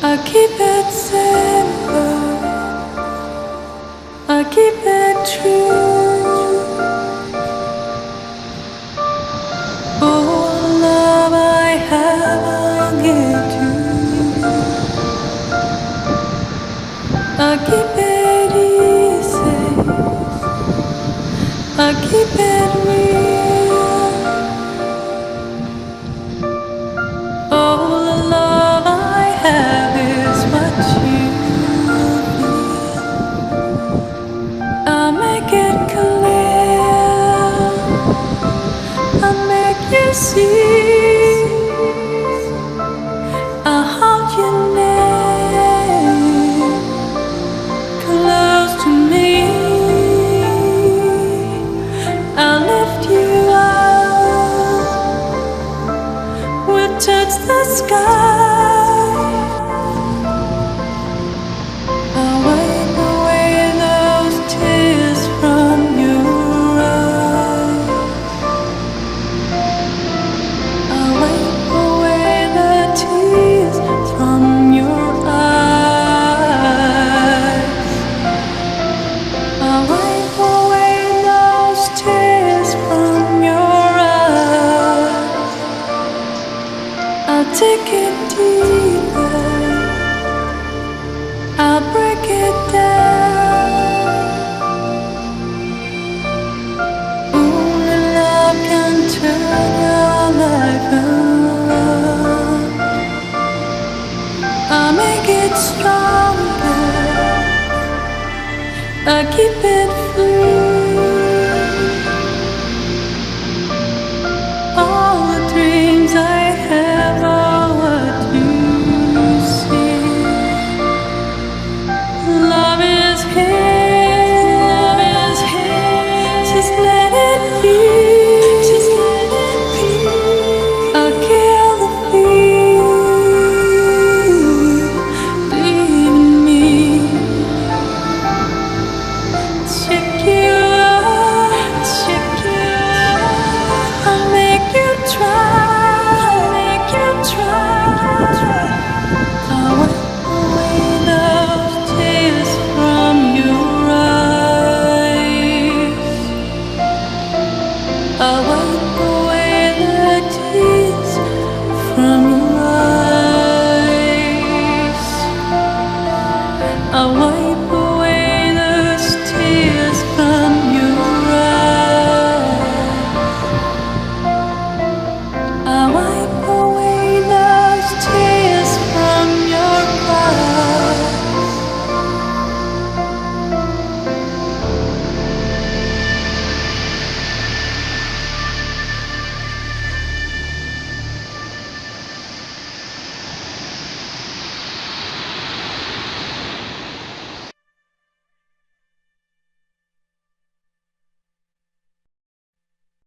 I keep it simple, I keep it true. Oh, love I have, I'll give to you. I keep it easy, I keep it real. Oh, the love I have is what you feel. I make it clear, I make you see. I hold you near, close to me. I lift you up, we'll touch the sky. I'll wipe away those tears from your eyes. I'll wipe away the tears from your eyes. I'll wipe away those tears from your eyes. I'll take it deeper, I'll break it down. Only love can turn your life around. I make it stronger, I keep it free.